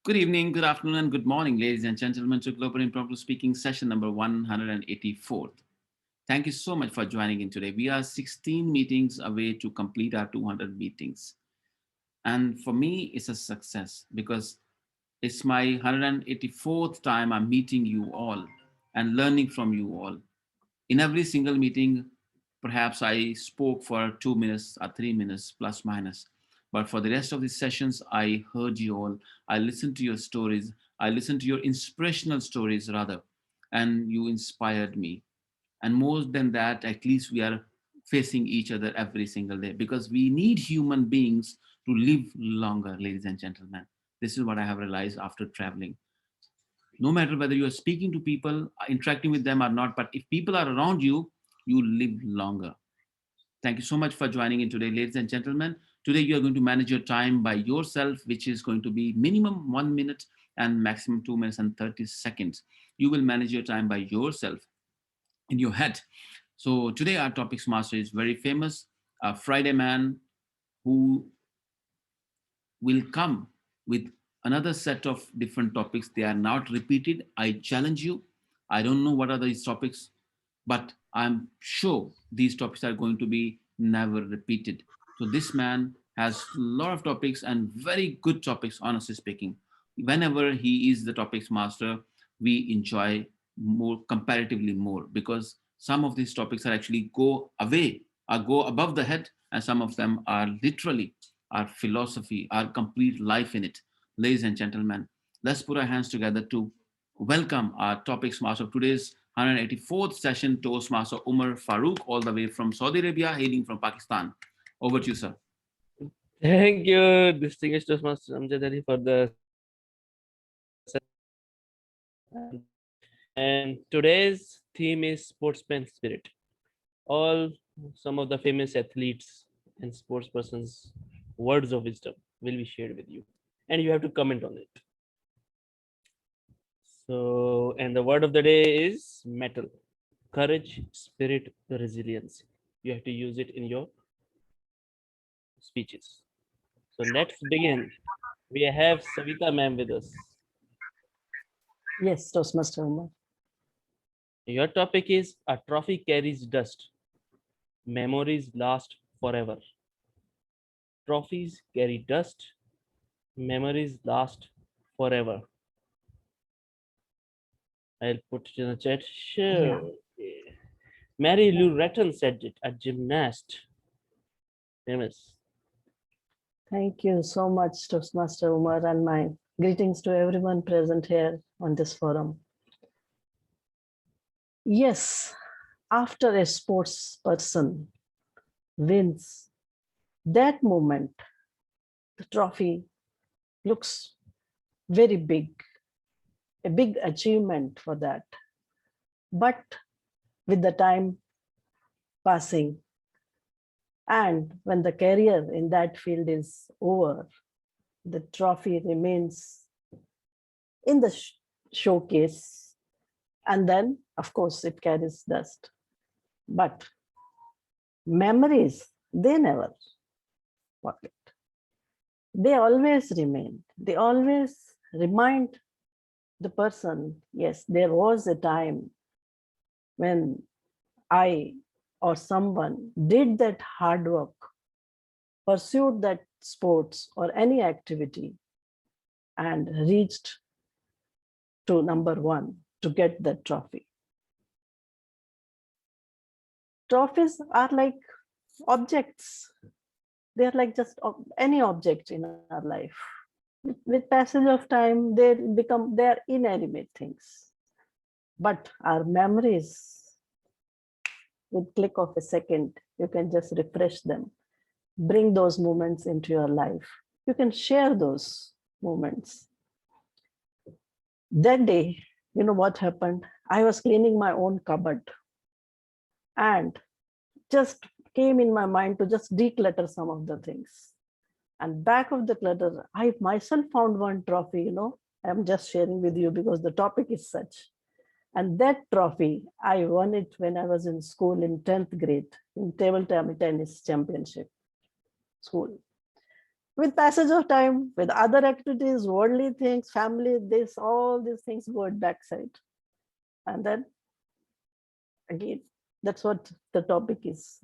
Good evening, good afternoon, and good morning, ladies and gentlemen, to Global Impromptu Speaking session number 184th. Thank you so much for joining in today. We are 16 meetings away to complete our 200 meetings. And for me, it's a success because it's my 184th time I'm meeting you all and learning from you all. In every single meeting, perhaps I spoke for 2 minutes or 3 minutes, plus minus. But for the rest of the sessions, I heard you all. I listened to your stories. I listened to your inspirational stories, rather, and you inspired me. And more than that, at least we are facing each other every single day because we need human beings to live longer, ladies and gentlemen. This is what I have realized after traveling. No matter whether you are speaking to people, interacting with them or not, but if people are around you, you live longer. Thank you so much for joining in today, ladies and gentlemen. Today, you are going to manage your time by yourself, which is going to be minimum 1 minute and maximum 2 minutes and 30 seconds. You will manage your time by yourself in your head. So today, our topics master is very famous, a Friday man who will come with another set of different topics. They are not repeated. I challenge you. I don't know what are these topics, but I'm sure these topics are going to be never repeated. So this man has a lot of topics and very good topics, honestly speaking. Whenever he is the topics master, we enjoy more comparatively more because some of these topics are actually go away or go above the head, and some of them are literally our philosophy, our complete life in it. Ladies and gentlemen, let's put our hands together to welcome our topics master of today's 184th session, Toastmaster Umar Farooq, all the way from Saudi Arabia, hailing from Pakistan. Over to you, sir. Thank you, distinguished Toastmaster Amjad for the and today's theme is sportsman spirit. All some of the famous athletes and sports persons' words of wisdom will be shared with you, and you have to comment on it. So, and the word of the day is metal, courage, spirit, resilience. You have to use it in your speeches. So let's begin. We have Savita ma'am with us. Yes, Toastmaster Umar. Your topic is a trophy carries dust. Memories last forever. Trophies carry dust. Memories last forever. I'll put it in the chat. Yeah. Sure. Mary Lou Retton said it, a gymnast. Famous. Thank you so much, Toastmaster Umar, and my greetings to everyone present here on this forum. Yes, after a sports person wins, that moment, the trophy looks very big, a big achievement for that. But with the time passing, and when the career in that field is over, the trophy remains in the showcase. And then, of course, it carries dust. But memories, they never forget. They always remain. They always remind the person, yes, there was a time when I or someone did that hard work, pursued that sports or any activity, and reached to number one to get that trophy. Trophies are like objects. They're like just any object in our life. With passage of time, they're inanimate things. But our memories, with click of a second, you can just refresh them, bring those moments into your life. You can share those moments. That day, you know what happened? I was cleaning my own cupboard and just came in my mind to just declutter some of the things. And back of the clutter, I myself found one trophy, I'm just sharing with you because the topic is such. And that trophy, I won it when I was in school in 10th grade in table tennis championship school. With passage of time, with other activities, worldly things, family, this, all these things go at backside. And then again, that's what the topic is.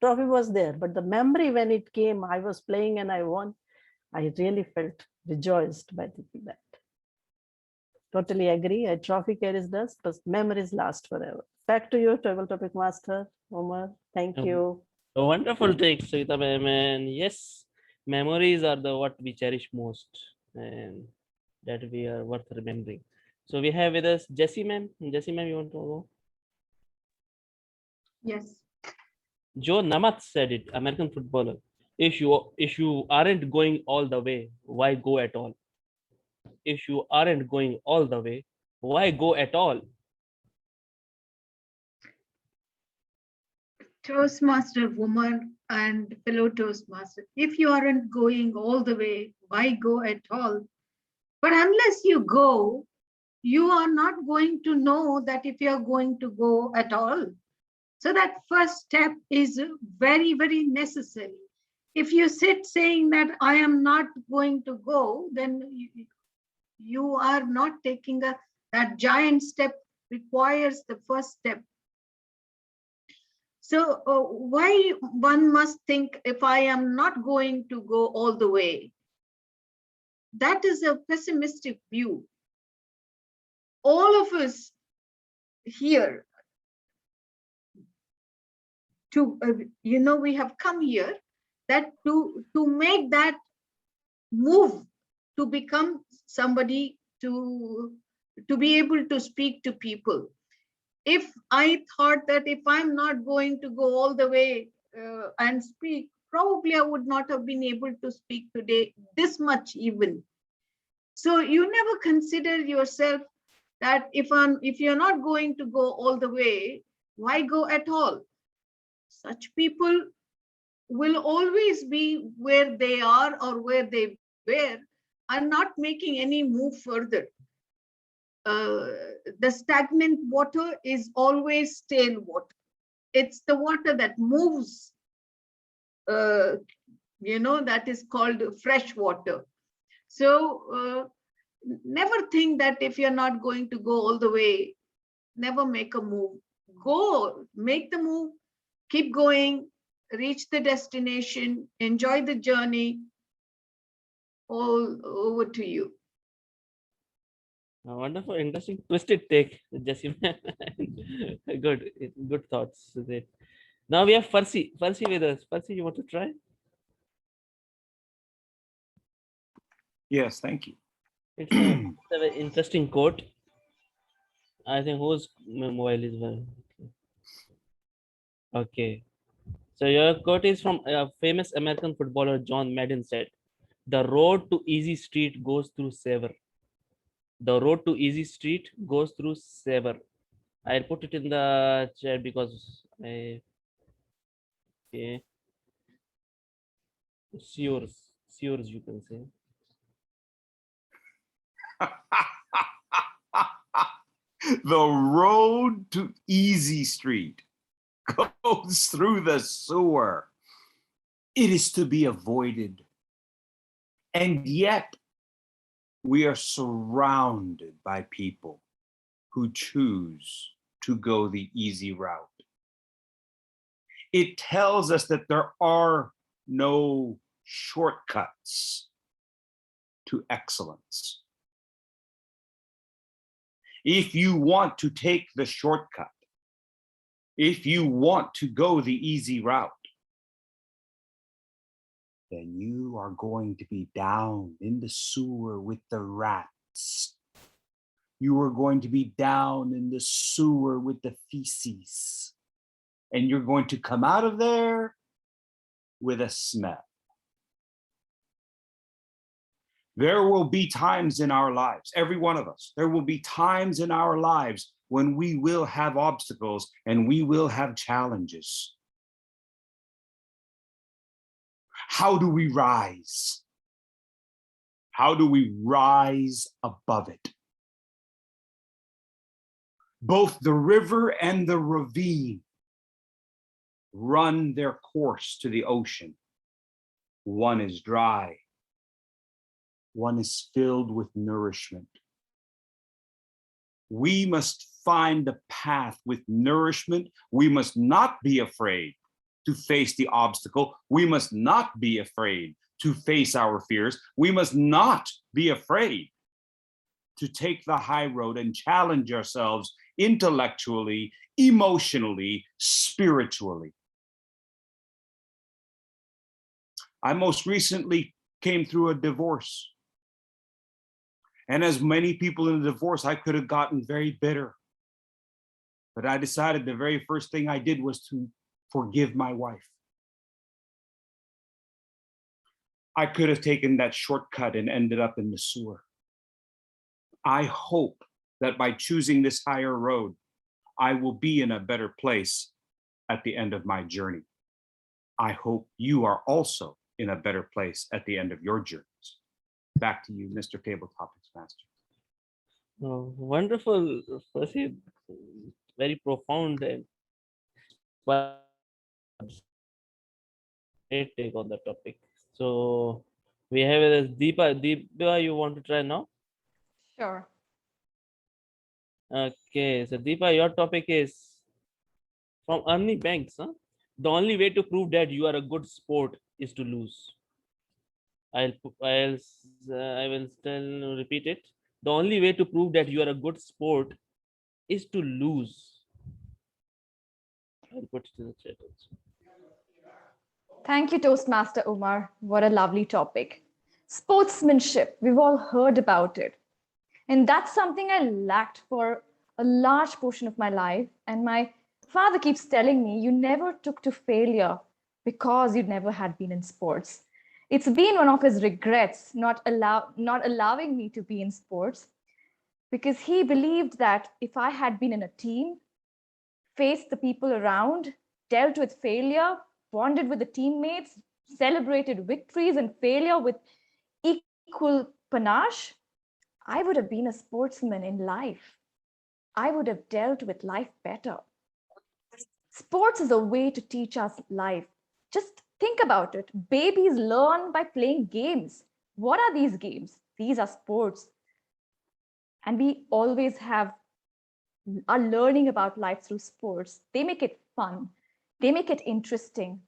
Trophy was there, but the memory when it came, I was playing and I won. I really felt rejoiced by thinking that. Totally agree. A trophy carries dust, but memories last forever. Back to you, travel topic master, Omar. Thank Um, you. A wonderful take, Savita ma'am. And yes, memories are the what we cherish most and that we are worth remembering. So we have with us Jessie ma'am. Jessie ma'am, you want to go? Yes. Joe Namath said it, American footballer. If you aren't going all the way, why go at all? If you aren't going all the way, why go at all? Toastmaster woman and fellow Toastmaster. If you aren't going all the way, why go at all? But unless you go, you are not going to know that if you're going to go at all. So that first step is very, very necessary. If you sit saying that I am not going to go, then you are not taking that giant step requires the first step. So why one must think if I am not going to go all the way? That is a pessimistic view. All of us here to, we have come here that to make that move to become somebody to be able to speak to people. If I thought that if I'm not going to go all the way and speak, probably I would not have been able to speak today this much even. So you never consider yourself that if you're not going to go all the way, why go at all? Such people will always be where they are or where they were and not making any move further. The stagnant water is always stale water. It's the water that moves, that is called fresh water. So never think that if you're not going to go all the way, never make a move. Go, make the move, keep going, reach the destination, enjoy the journey. All over to you. A wonderful, interesting, twisted take, Jessie ma'am. Good, good thoughts. Great. Now we have Farsi. Farsi with us. Farsi, you want to try? Yes, thank you. It's a very interesting quote. I think whose mobile is well. Okay. So your quote is from a famous American footballer John Madden said, "The road to easy street goes through Sever. The road to easy street goes through Sever." I'll put it in the chat because okay. It's yours. It's yours, you can say. The road to Easy Street goes through the sewer. It is to be avoided. And yet, we are surrounded by people who choose to go the easy route. It tells us that there are no shortcuts to excellence. If you want to take the shortcut, if you want to go the easy route, then you are going to be down in the sewer with the rats. You are going to be down in the sewer with the feces. And you're going to come out of there with a smell. There will be times in our lives, every one of us, there will be times in our lives when we will have obstacles and we will have challenges. How do we rise? How do we rise above it? Both the river and the ravine run their course to the ocean. One is dry one is filled with nourishment. We must find the path with nourishment. We must not be afraid to face the obstacle. We must not be afraid to face our fears. We must not be afraid to take the high road and challenge ourselves intellectually, emotionally, spiritually. I most recently came through a divorce. And as many people in a divorce, I could have gotten very bitter. But I decided the very first thing I did was to forgive my wife. I could have taken that shortcut and ended up in the sewer. I hope that by choosing this higher road, I will be in a better place at the end of my journey. I hope you are also in a better place at the end of your journeys. Back to you, Mr. Table Topics Master. Oh, wonderful, Prasid. Very profound and great take on the topic. So we have this Deepa. Deepa, you want to try now? Sure. Okay, so Deepa, your topic is from Ernie Banks. Huh? The only way to prove that you are a good sport is to lose. I will still repeat it. The only way to prove that you are a good sport is to lose. I'll put it in the chat also. Thank you, Toastmaster Umar. What a lovely topic. Sportsmanship, we've all heard about it. And that's something I lacked for a large portion of my life. And my father keeps telling me, you never took to failure because you never had been in sports. It's been one of his regrets not allowing me to be in sports, because he believed that if I had been in a team, faced the people around, dealt with failure, bonded with the teammates, celebrated victories and failure with equal panache, I would have been a sportsman in life. I would have dealt with life better. Sports is a way to teach us life. Just think about it. Babies learn by playing games. What are these games? These are sports. And we always are learning about life through sports. They make it fun. They make it interesting.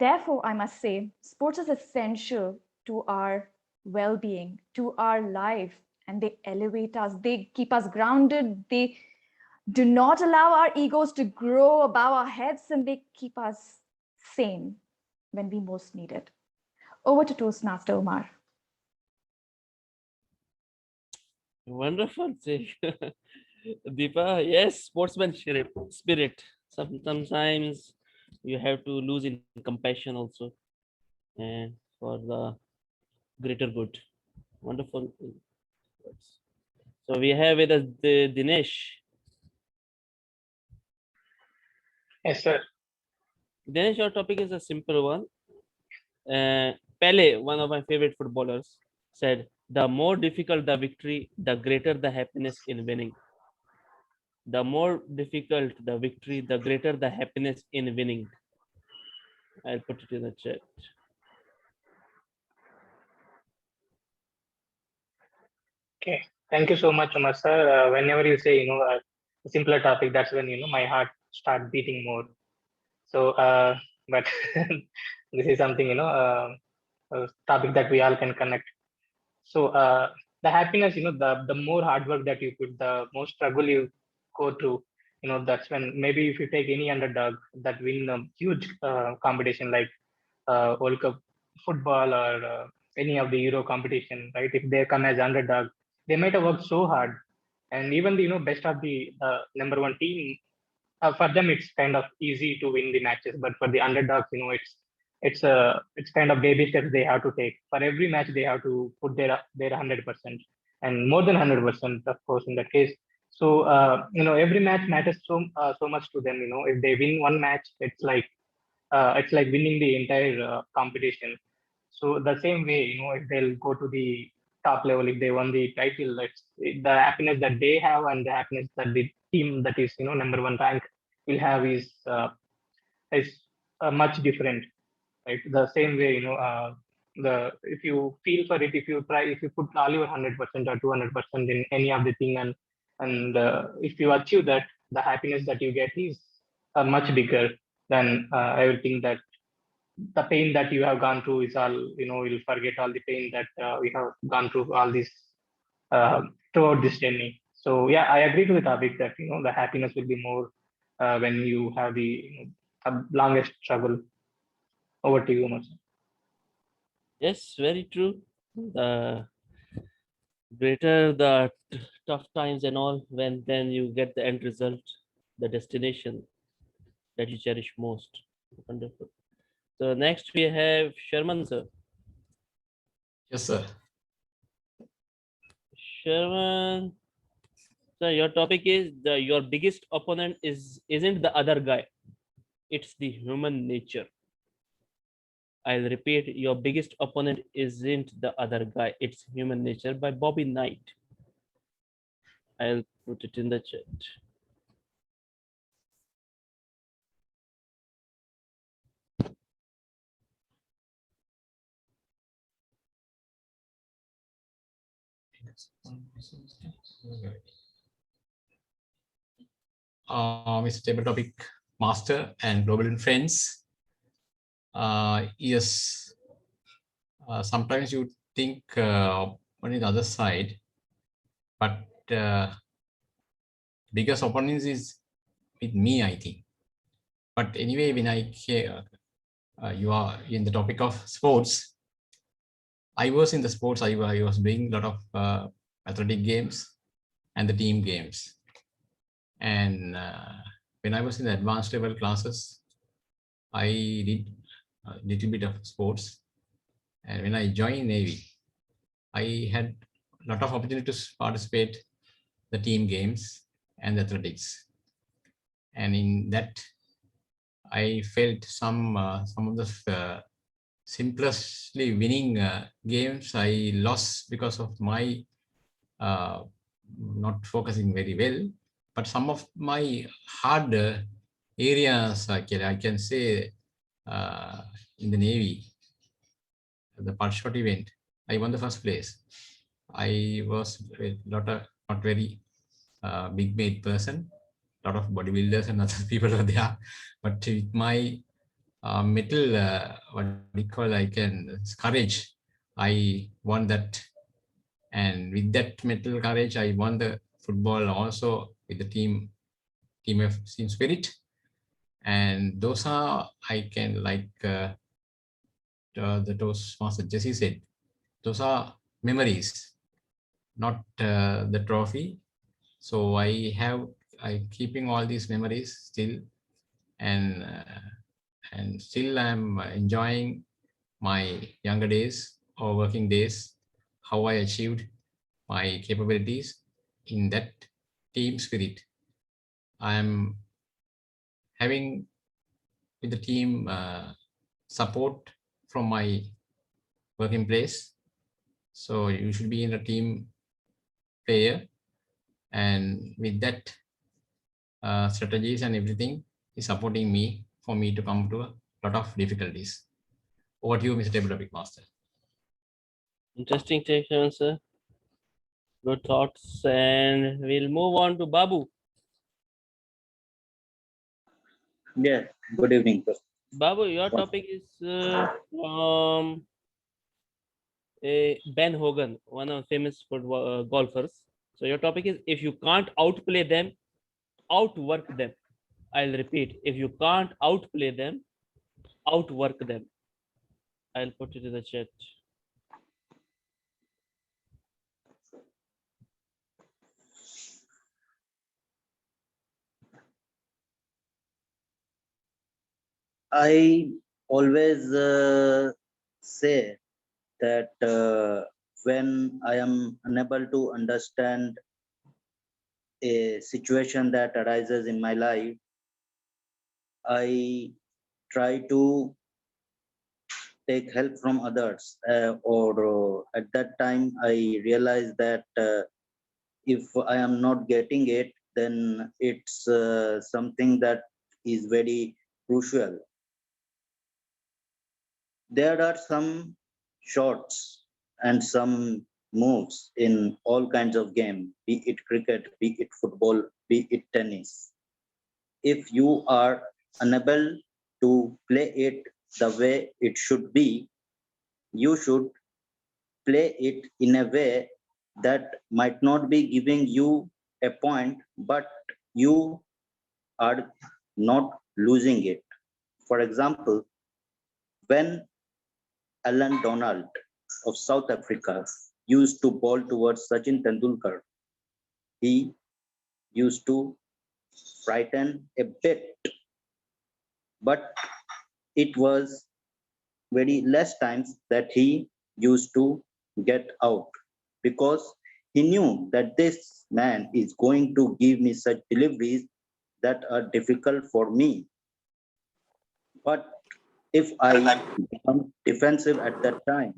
Therefore, I must say, sports is essential to our well-being, to our life, and they elevate us. They keep us grounded. They do not allow our egos to grow above our heads, and they keep us sane when we most need it. Over to Toastmaster Umar. Wonderful take. Deepa, yes, sportsmanship spirit. Sometimes you have to lose in compassion also, and for the greater good. Wonderful words. So we have with us Dinesh. Yes, sir. Dinesh, your topic is a simple one. Pele, one of my favorite footballers, said, "The more difficult the victory, the greater the happiness in winning." The more difficult the victory, the greater the happiness in winning. I'll put it in the chat. Okay. Thank you so much, Umar sir. Whenever you say, a simpler topic, that's when, my heart start beating more. So, but this is something, a topic that we all can connect. So, the happiness, the more hard work that you put, the more struggle you go through, that's when maybe if you take any underdog that win a huge competition like World Cup football or any of the Euro competition, right? If they come as underdog, they might have worked so hard, and even the best of the number one team, for them it's kind of easy to win the matches, but for the underdogs, it's kind of baby steps they have to take. For every match, they have to put their 100% and more than 100%, of course, in that case. So every match matters so much to them. If they win one match, it's like winning the entire competition. So the same way, if they'll go to the top level, if they won the title, it's the happiness that they have and the happiness that the team that is number one rank will have is much different, right? The same way, if you feel for it, if you try, if you put all your 100% or 200% in any of the thing, and if you achieve that, the happiness that you get is much bigger than everything that the pain that you have gone through is all, you'll forget all the pain that we have gone through all this throughout this journey. So yeah, I agree to the topic that the happiness will be more when you have the longest struggle. Over to you, Umar. Yes, very true. The greater the tough times and all, when then you get the end result, the destination that you cherish most. Wonderful. So next we have Sharman sir. Yes, sir. Sharman, so your topic is your biggest opponent isn't the other guy, it's the human nature. I'll repeat, your biggest opponent isn't the other guy, it's human nature, by Bobby Knight. I'll put it in the chat. Mr. Table Topic Master and Global Friends. Yes, sometimes you think on the other side, but biggest opponents is with me, I think. But anyway, when I hear you are in the topic of sports, I was in the sports. I was doing a lot of athletic games and the team games. And when I was in the advanced level classes, I did a little bit of sports. And when I joined Navy, I had a lot of opportunities to participate the team games and the athletics. And in that, I felt some of the simplestly winning games I lost because of my not focusing very well. But some of my hard areas, I can say, in the Navy, the part shot event, I won the first place. I was not very big made person. A lot of bodybuilders and other people are there, but with my mental, what we call, courage, I won that. And with that mental courage, I won the football also with the team spirit. And those are, I can, like the Toastmaster Jesse said, those are memories, not the trophy. So I keeping all these memories still, and still I'm enjoying my younger days or working days, how I achieved my capabilities in that team spirit. I'm having with the team support from my working place. So you should be in a team player, and with that strategies and everything is supporting me for me to come to a lot of difficulties. Over to you, Mr. Table Topic Master. Interesting take, Sharman sir. Good thoughts, and we'll move on to Babu. Yeah, good evening, sir. Babu, your topic is from Ben Hogan, one of famous football golfers. So your topic is, if you can't outplay them, outwork them. I'll repeat, if you can't outplay them, outwork them. I'll put it in the chat. I always say that when I am unable to understand a situation that arises in my life, I try to take help from others, or at that time I realize that if I am not getting it, then it's something that is very crucial. There are some shots and some moves in all kinds of game, be it cricket, be it football, be it tennis. If you are unable to play it the way it should be, you should play it in a way that might not be giving you a point, but you are not losing it. For example, when Alan Donald of South Africa used to bowl towards Sachin Tendulkar, he used to frighten a bit, but it was very less times that he used to get out because he knew that this man is going to give me such deliveries that are difficult for me. But if I become defensive at that time,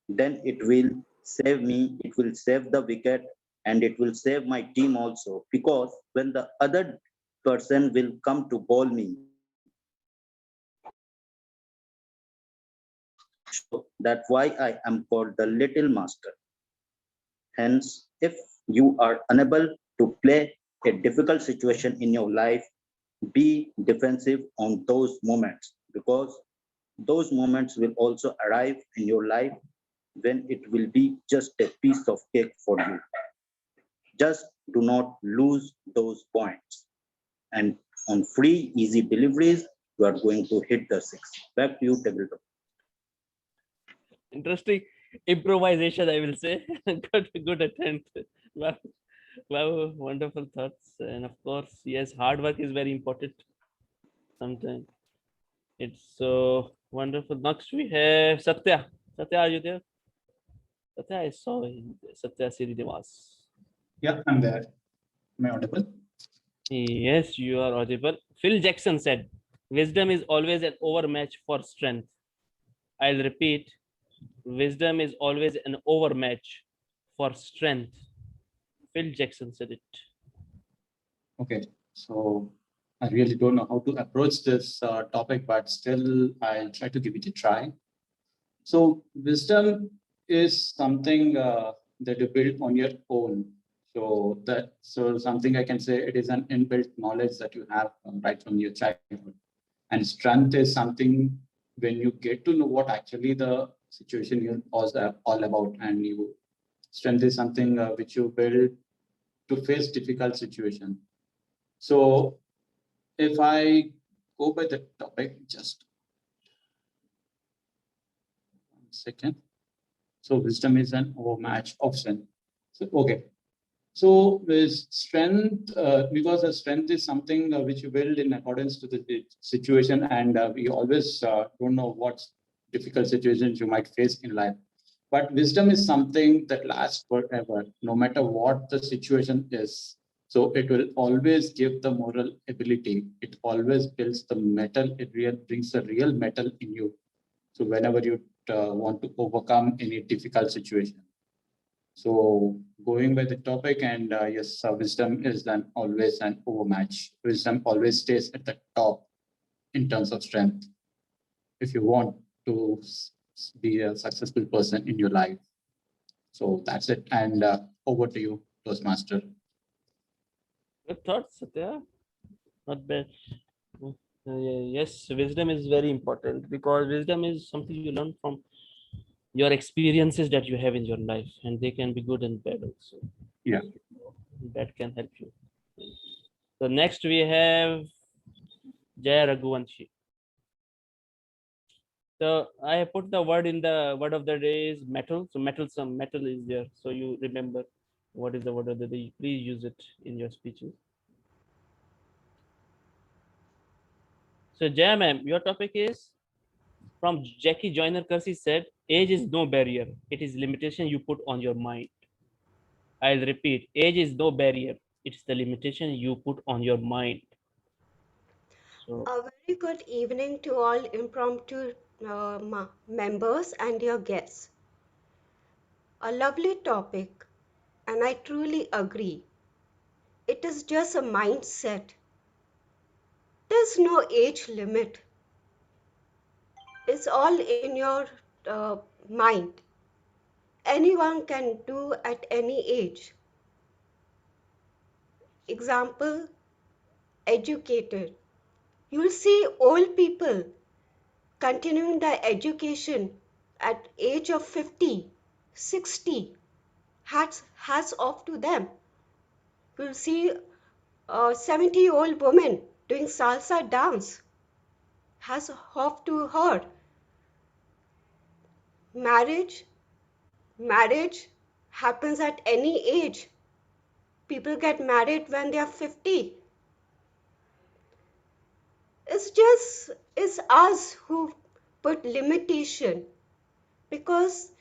then it will save me, it will save the wicket, and it will save my team also. Because when the other person will come to bowl me, so that's why I am called the little master. Hence, if you are unable to play a difficult situation in your life, be defensive on those moments because those moments will also arrive in your life when it will be just a piece of cake for you. Just do not lose those points. And on free, easy deliveries, you are going to hit the six. Back to you, tabletop. Interesting improvisation, I will say. Good attempt. Wow. Wow, wonderful thoughts. And of course, yes, hard work is very important sometimes. It's so wonderful. Next we have Satya. Satya, are you there? Satya, I saw him. Satya Sridivas. Yeah, I'm there. Am I audible? Yes, you are audible. Phil Jackson said, wisdom is always an overmatch for strength. I'll repeat, wisdom is always an overmatch for strength. Phil Jackson said it. Okay, so I really don't know how to approach this topic, but still I'll try to give it a try. So wisdom is something that you build on your own. So something I can say it is an inbuilt knowledge that you have right from your childhood. And strength is something when you get to know what actually the situation you're all about, and you strength is something which you build to face difficult situation. So if I go by the topic, just 1 second. So wisdom is an overmatch of strength. So okay. So with strength, because the strength is something which you build in accordance to the situation, and we always don't know what difficult situations you might face in life. But wisdom is something that lasts forever, no matter what the situation is. So it will always give the moral ability. It always builds the metal. It brings the real metal in you. So whenever you want to overcome any difficult situation. So going by the topic, and yes, wisdom is then always an overmatch. Wisdom always stays at the top in terms of strength. If you want to be a successful person in your life. So that's it. And over to you, Toastmaster. Good thoughts, Satya. Not bad. Yes, wisdom is very important because wisdom is something you learn from your experiences that you have in your life, and they can be good and bad also. Yeah. That can help you. So next we have Jaya Raghuvanshi. So I have put the word in the word of the day is metal. So metal, some metal is there. So you remember what is the word of the day. Please use it in your speeches. So Jaya ma'am, your topic is from Jackie Joyner Kersey said, age is no barrier. It is limitation you put on your mind. I'll repeat, age is no barrier. It's the limitation you put on your mind. So A very good evening to all impromptu members and your guests. A lovely topic, and I truly agree. It is just a mindset. There's no age limit. It's all in your mind. Anyone can do at any age. Example, educated. You'll see old people continuing their education at age of 50, 60. Hats off to them. You'll see a 70-year-old woman doing salsa dance. Hats off to her. Marriage happens at any age. People get married when they are 50. It's us who put limitation, because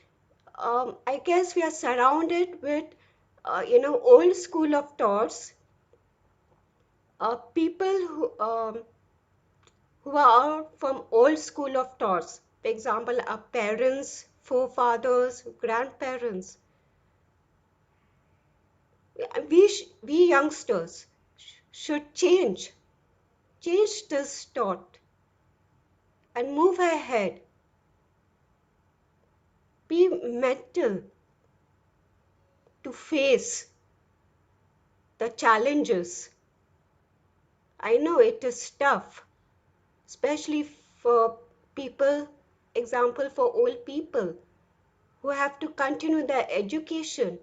I guess we are surrounded with old school of thoughts, people who are from old school of thoughts. For example, our parents, forefathers, grandparents. We youngsters should change this thought and move ahead. Be mental to face the challenges. I know it is tough, especially for people, example for old people who have to continue their education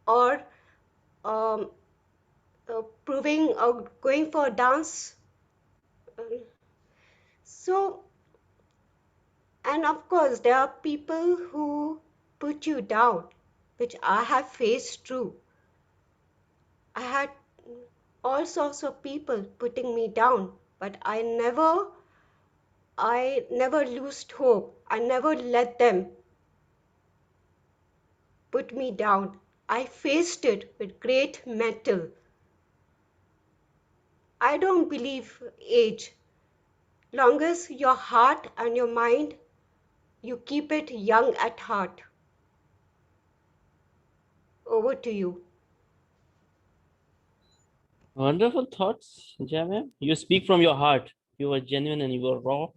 or um, proving or going for dance. So, and of course, there are people who put you down, which I have faced too. I had all sorts of people putting me down, but I never lost hope. I never let them put me down. I faced it with great mettle. I don't believe age. Long as your heart and your mind, you keep it young at heart. Over to you. Wonderful thoughts, Jamia. You speak from your heart. You were genuine and you were raw,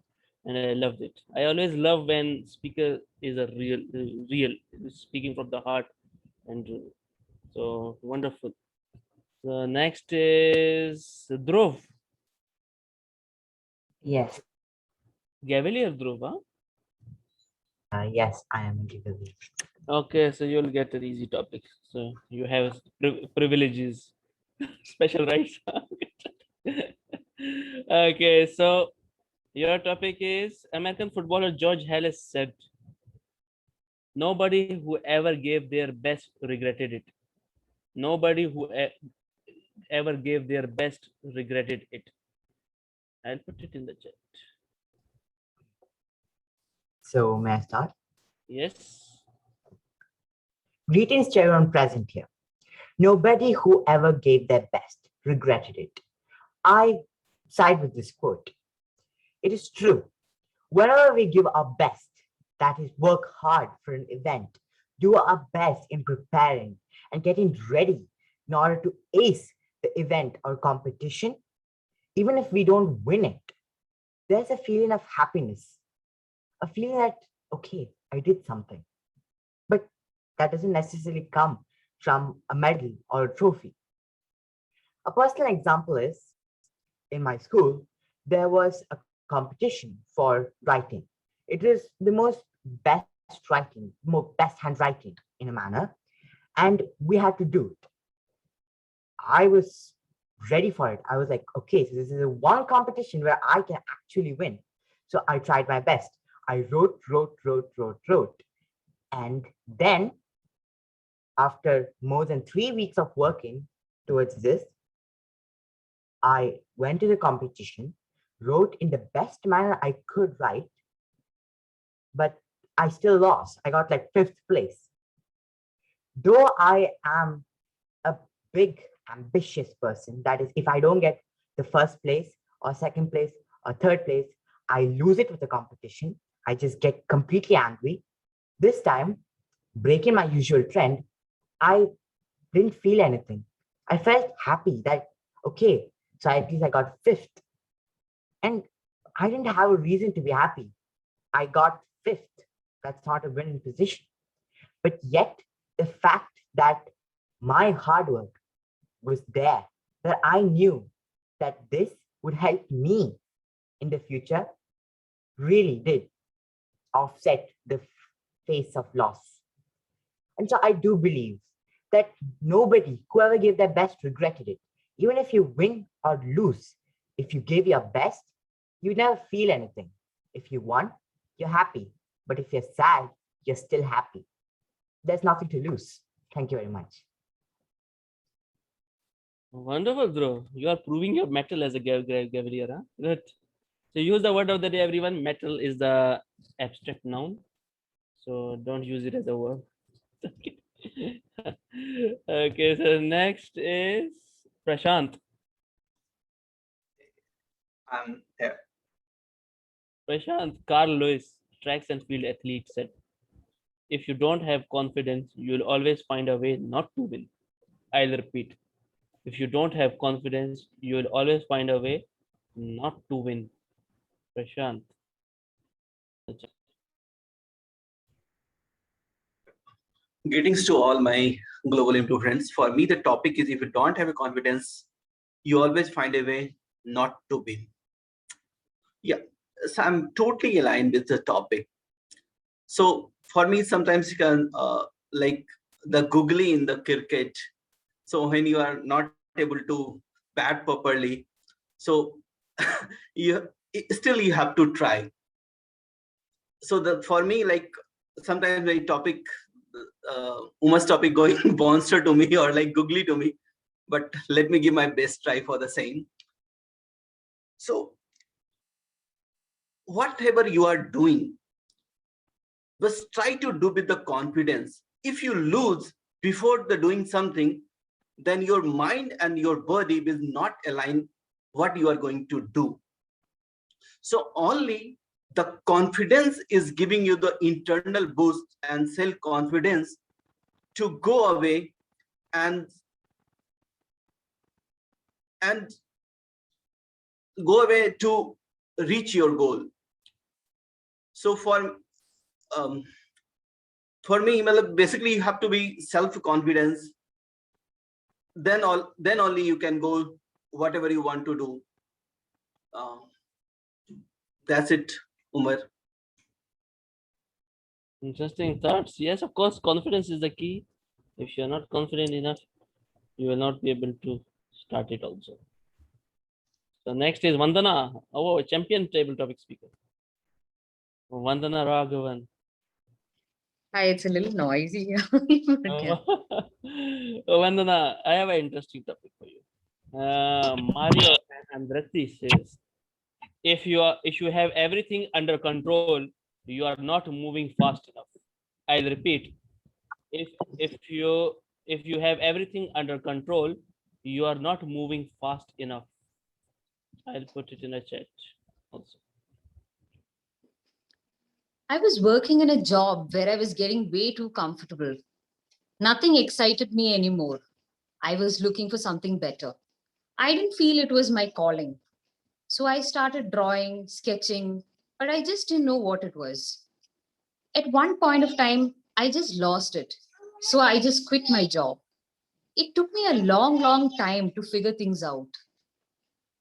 and I loved it. I always love when speaker is a real speaking from the heart, and so wonderful. The next is Dhruv. Yes, Gavalier Dhruv, huh? yes, I am a giveaway. Okay, so you'll get an easy topic. So you have privileges, special rights. Okay, so your topic is American footballer George Halas said, "Nobody who ever gave their best regretted it. Nobody who ever gave their best regretted it." I'll put it in the chat. So, may I start? Yes. Greetings to everyone present here. Nobody who ever gave their best regretted it. I side with this quote. It is true. Whenever we give our best, that is, work hard for an event, do our best in preparing and getting ready in order to ace the event or competition, even if we don't win it, there's a feeling of happiness, a feeling that, okay, I did something. But that doesn't necessarily come from a medal or a trophy. A personal example is, in my school, there was a competition for writing. It is the most best writing, best handwriting in a manner, and we had to do it. I was ready for it. I was like, okay, so this is a one competition where I can actually win. So I tried my best. I wrote. And then after more than 3 weeks of working towards this, I went to the competition, wrote in the best manner I could write, but I still lost. I got like 5th place. Though I am a big ambitious person, that is, if I don't get the 1st place or 2nd place or 3rd place, I lose it with the competition. I just get completely angry. This time, breaking my usual trend, I didn't feel anything. I felt happy that, okay, so at least I got 5th. And I didn't have a reason to be happy. I got 5th. That's not a winning position. But yet, the fact that my hard work was there, that I knew that this would help me in the future, really did offset the face of loss. And so I do believe that nobody, whoever gave their best, regretted it. Even if you win or lose, if you give your best, you never feel anything. If you won, you're happy. But if you're sad, you're still happy. There's nothing to lose. Thank you very much. Wonderful, bro. You are proving your metal as a Gavalier. Huh? Good. So use the word of the day, everyone. Metal is the abstract noun. So don't use it as a verb. Okay, so next is Prashant. Here. Prashant, Carl Lewis, tracks and field athlete, said, if you don't have confidence, you'll always find a way not to win. I'll repeat. If you don't have confidence, you'll always find a way not to win. Prashant. Greetings to all my global improve friends. For me, the topic is if you don't have a confidence, you always find a way not to win. Yeah, so I'm totally aligned with the topic. So for me, sometimes you can like the googly in the cricket. So when you are not able to bat properly, so you have to try. So for me, like sometimes the topic, Uma's topic going monster to me or like googly to me, but let me give my best try for the same. So whatever you are doing, just try to do with the confidence. If you lose before the doing something, then your mind and your body will not align what you are going to do. So only the confidence is giving you the internal boost and self-confidence to go away and go away to reach your goal. So for me, basically you have to be self-confidence. Then only you can go whatever you want to do. That's it, Umar. Interesting thoughts. Yes, of course, confidence is the key. If you're not confident enough, you will not be able to start it also. So next is Vandana, our champion table topic speaker. Vandana Raghavan. Hi, it's a little noisy here. But yeah. Vandana, I have an interesting topic for you. Mario Andretti says, if you have everything under control, you are not moving fast enough. I'll repeat. If you have everything under control, you are not moving fast enough. I'll put it in a chat also. I was working in a job where I was getting way too comfortable. Nothing excited me anymore. I was looking for something better. I didn't feel it was my calling. So I started drawing, sketching, but I just didn't know what it was. At one point of time, I just lost it. So I just quit my job. It took me a long time to figure things out.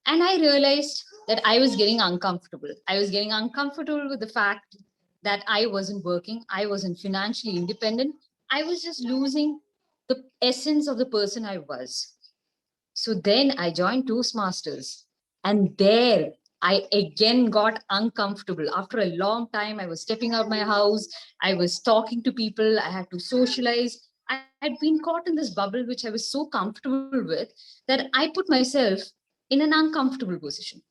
And I realized that I was getting uncomfortable. I was getting uncomfortable with the fact that I wasn't working. I wasn't financially independent. I was just losing the essence of the person I was. So then I joined Toastmasters. And there I again got uncomfortable. After a long time, I was stepping out my house. I was talking to people. I had to socialize. I had been caught in this bubble, which I was so comfortable with that I put myself in an uncomfortable position.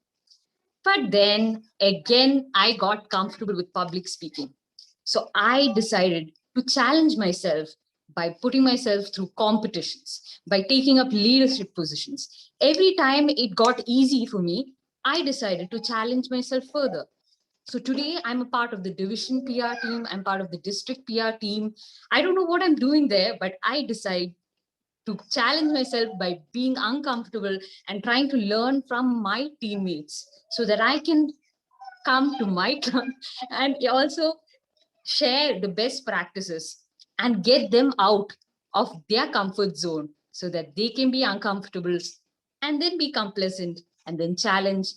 But then again, I got comfortable with public speaking. So I decided to challenge myself by putting myself through competitions, by taking up leadership positions. Every time it got easy for me, I decided to challenge myself further. So today I'm a part of the division PR team. I'm part of the district PR team. I don't know what I'm doing there, but I decide to challenge myself by being uncomfortable and trying to learn from my teammates so that I can come to my turn and also share the best practices, and get them out of their comfort zone so that they can be uncomfortable and then be complacent and then challenge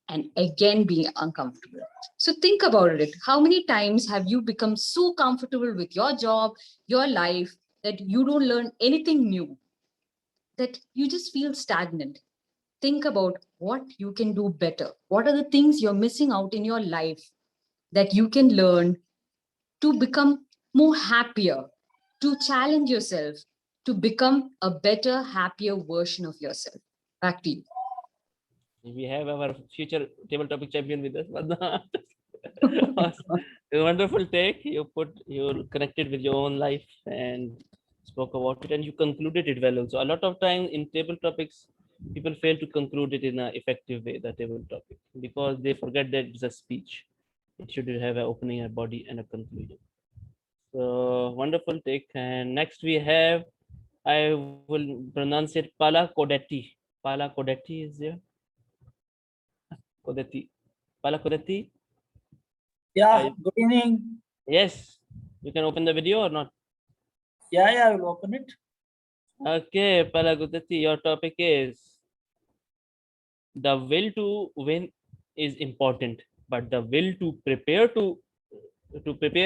and again be uncomfortable. So think about it. How many times have you become so comfortable with your job, your life, that you don't learn anything new, that you just feel stagnant? Think about what you can do better. What are the things you're missing out in your life that you can learn to become more happier, to challenge yourself, to become a better, happier version of yourself? Back to you. We have our future table topic champion with us. A wonderful take. You connected with your own life and spoke about it, and you concluded it well also. A lot of time in table topics, people fail to conclude it in an effective way, the table topic, because they forget that it's a speech. It should have an opening, a body, and a conclusion. So wonderful take. And next we have, I will pronounce it Pala Codetti. Pala Codetti is there. Codetti. Pala Codetti. Yeah, good evening. Yes, you can open the video or not? Yeah, I will open it. Okay, Pala Codetti, your topic is the will to win is important, but the will to prepare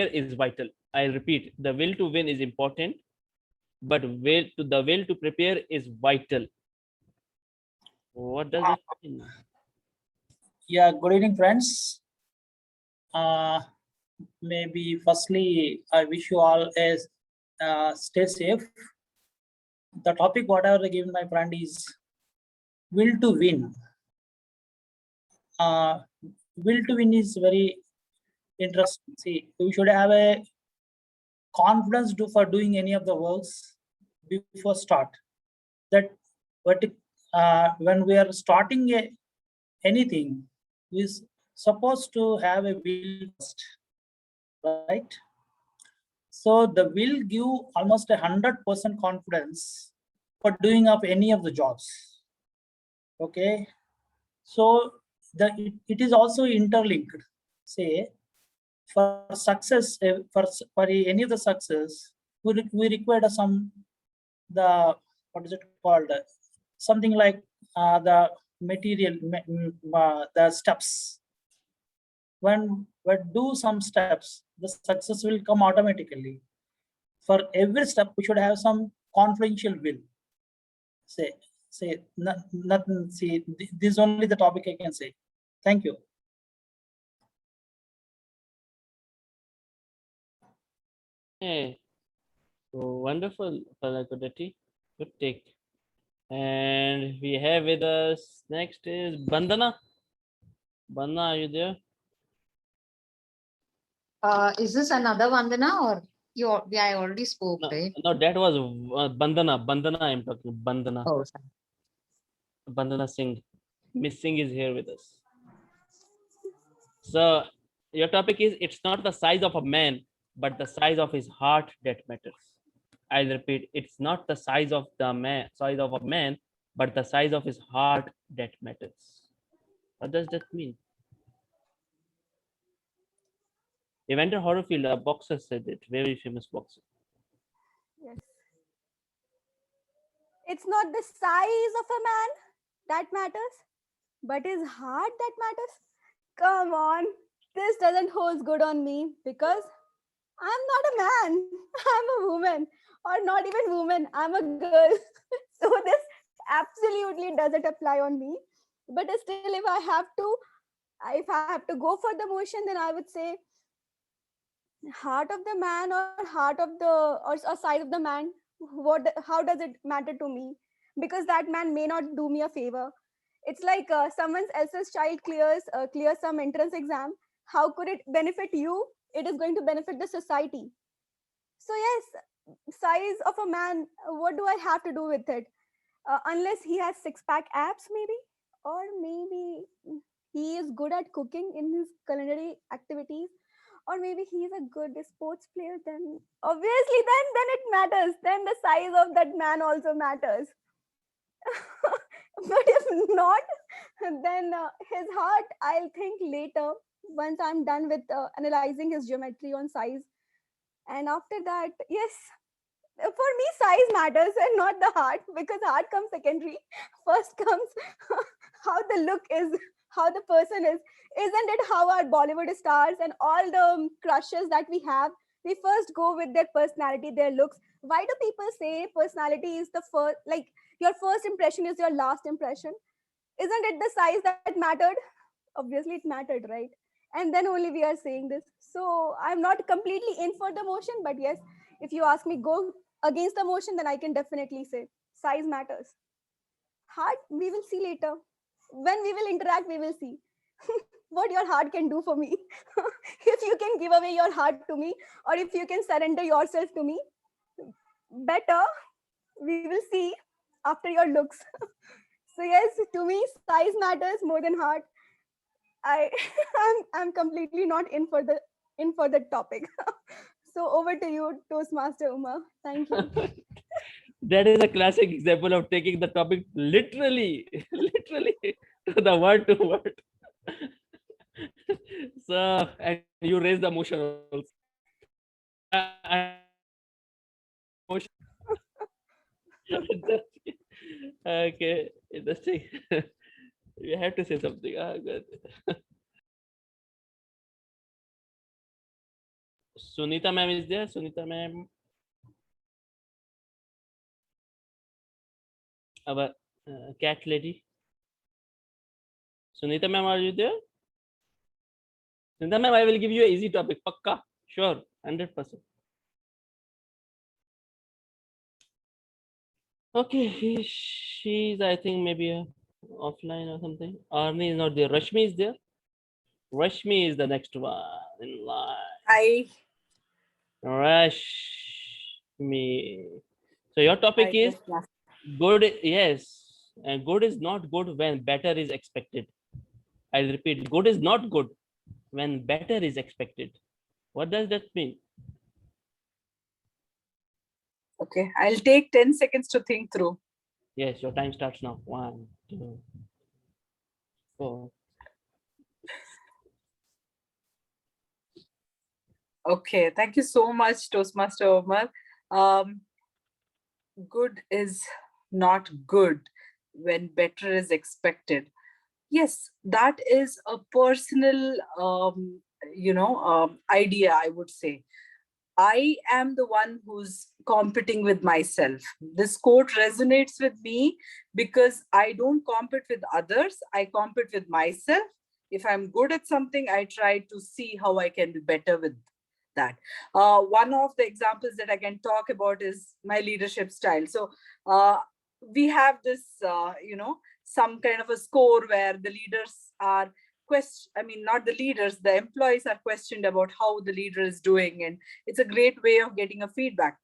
is vital. I repeat, the will to win is important, but the will to prepare is vital. What does it mean? Yeah, good evening, friends. Maybe firstly, I wish you all stay safe. The topic, whatever given my friend, is will to win. Will to win is very interesting. See, we should have a confidence for doing any of the works before start. That when we are starting anything, is supposed to have a will first, right? So the will give almost 100% confidence for doing up any of the jobs. Okay, so it is also interlinked. Say for success, for any of the success, we require the what is it called? Something like the material, the steps. When we do some steps, the success will come automatically. For every step, we should have some confidential will. Say nothing. See, this is only the topic I can say. Thank you. Hey, so wonderful, Palakodati. Good take. And we have with us next is Bandana. Bandana, are you there? Is this another Vandana or I already spoke, right? No, that was Bandana. Bandana, I'm talking. Bandana. Oh, Bandana Singh. Miss Singh is here with us. So your topic is, it's not the size of a man, but the size of his heart that matters. I'll repeat, it's not the size of a man, but the size of his heart that matters. What does that mean? Evander Holyfield, a boxer, said it. Very famous boxer. Yes. It's not the size of a man that matters, but his heart that matters. Come on, this doesn't hold good on me because I'm not a man. I'm a woman, or not even woman. I'm a girl. So this absolutely doesn't apply on me. But still, if I have to go for the motion, then I would say heart of the man or heart of the or side of the man. How does it matter to me? Because that man may not do me a favor. It's like someone else's child clears some entrance exam. How could it benefit you? It is going to benefit the society. So yes, size of a man, what do I have to do with it? Unless he has six-pack abs, maybe, or maybe he is good at cooking in his culinary activities, or maybe he's a good sports player, then obviously then it matters. Then the size of that man also matters. But if not, then his heart, I'll think later once I'm done with analyzing his geometry on size. And after that, yes, for me, size matters and not the heart, because heart comes secondary. First comes how the look is, how the person is. Isn't it how our Bollywood stars and all the crushes that we have, we first go with their personality, their looks. Why do people say personality is the first, like your first impression is your last impression? Isn't it the size that mattered? Obviously it mattered, right? And then only we are saying this. So I'm not completely in for the motion, but yes, if you ask me go against the motion, then I can definitely say size matters. Heart, we will see later. When we will interact, we will see what your heart can do for me. If you can give away your heart to me, or if you can surrender yourself to me, better we will see after your looks. So yes, to me size matters more than heart. I I'm completely not in for the topic. So over to you, Toastmaster Uma. Thank you. That is a classic example of taking the topic literally, literally to the word. So, and you raise the emotion also. Emotion. Okay, interesting. You have to say something. Ah, good. Sunita ma'am is there. Sunita ma'am, our cat lady. Sunita ma'am, are you there? Sunita ma'am, I will give you an easy topic. Pakka. Sure. 100%. Okay. She's, I think, maybe offline or something. Arni is not there. Rashmi is there. Rashmi is the next one in line. Hi. Rashmi. So your topic is good. Yes. And good is not good when better is expected. I repeat, good is not good when better is expected. What does that mean? Okay, I'll take 10 seconds to think through. Yes, your time starts now. 1, 2, 4. Okay, thank you so much, Toastmaster Omar. Good is not good when better is expected. Yes, that is a personal, idea, I would say. I am the one who's competing with myself. This quote resonates with me because I don't compete with others. I compete with myself. If I'm good at something, I try to see how I can be better with that. One of the examples that I can talk about is my leadership style. So we have this, some kind of a score where the leaders are not the leaders, the employees are questioned about how the leader is doing. And it's a great way of getting a feedback.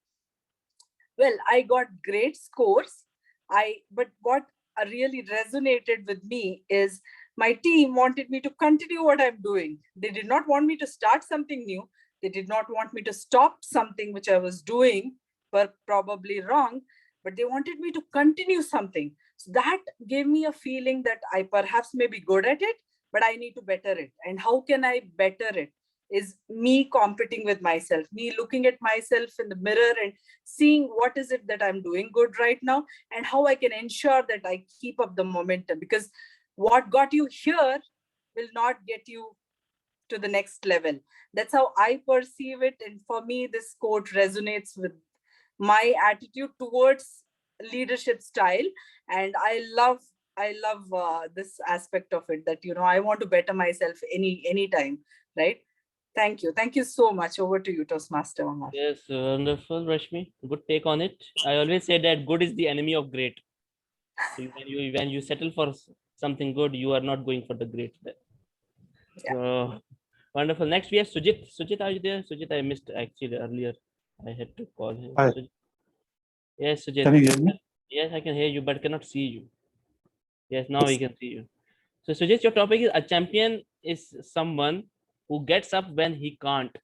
Well, I got great scores. But what really resonated with me is my team wanted me to continue what I'm doing. They did not want me to start something new. They did not want me to stop something which I was doing, but probably wrong, but they wanted me to continue something. So that gave me a feeling that I perhaps may be good at it, but I need to better it. And how can I better it? Is me competing with myself, me looking at myself in the mirror and seeing what is it that I'm doing good right now and how I can ensure that I keep up the momentum, because what got you here will not get you to the next level. That's how I perceive it. And for me, this quote resonates with my attitude towards leadership style. And I love this aspect of it, that I want to better myself anytime, right? Thank you so much. Over to you, Toastmaster Omar. Yes, wonderful, Rashmi. Good take on it. I always say that good is the enemy of great. So when you settle for something good, you are not going for the great. So wonderful. Next we have Sujit. Sujit, are you there? Sujit, I missed actually earlier. I had to call him. Hi. Sujit. Yes, Sujit. Can you hear me? Yes, I can hear you, but cannot see you. Yes, now we can see you. So Sujit, your topic is a champion is someone who gets up when he can't.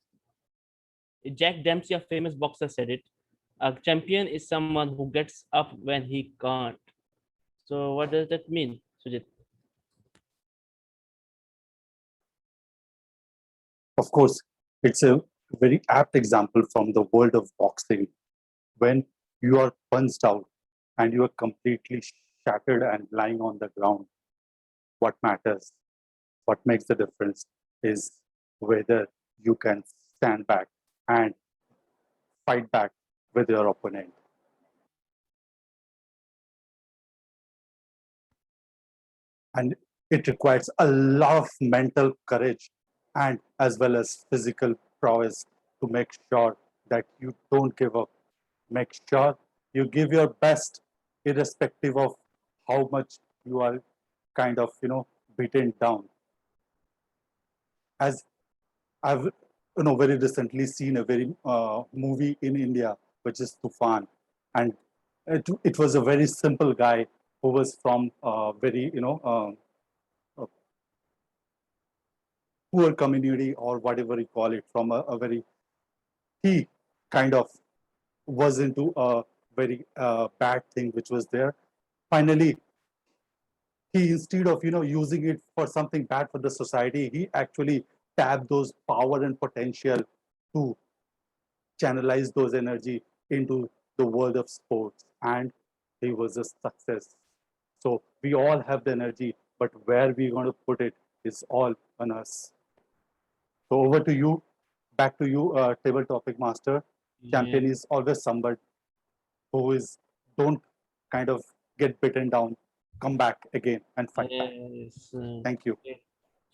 Jack Dempsey, a famous boxer, said it. A champion is someone who gets up when he can't. So what does that mean, Sujit? Of course, it's a very apt example from the world of boxing. When you are punched out and you are completely shattered and lying on the ground, what matters, what makes the difference is whether you can stand back and fight back with your opponent. And it requires a lot of mental courage and as well as physical prowess to make sure that you don't give up. Make sure you give your best, irrespective of how much you are kind of, beaten down. As I've, very recently seen a very movie in India, which is Tufan, and it was a very simple guy who was from very, poor community or whatever you call it, from a very, he kind of was into a very bad thing which was there. Finally, he, instead of using it for something bad for the society, he actually tapped those power and potential to channelize those energy into the world of sports, and he was a success. So we all have the energy, but where we're going to put it is all on us. So over to you, back to you, table topic master. Champion is always somebody who is don't kind of get beaten down, come back again and fight back. Yes. Thank you.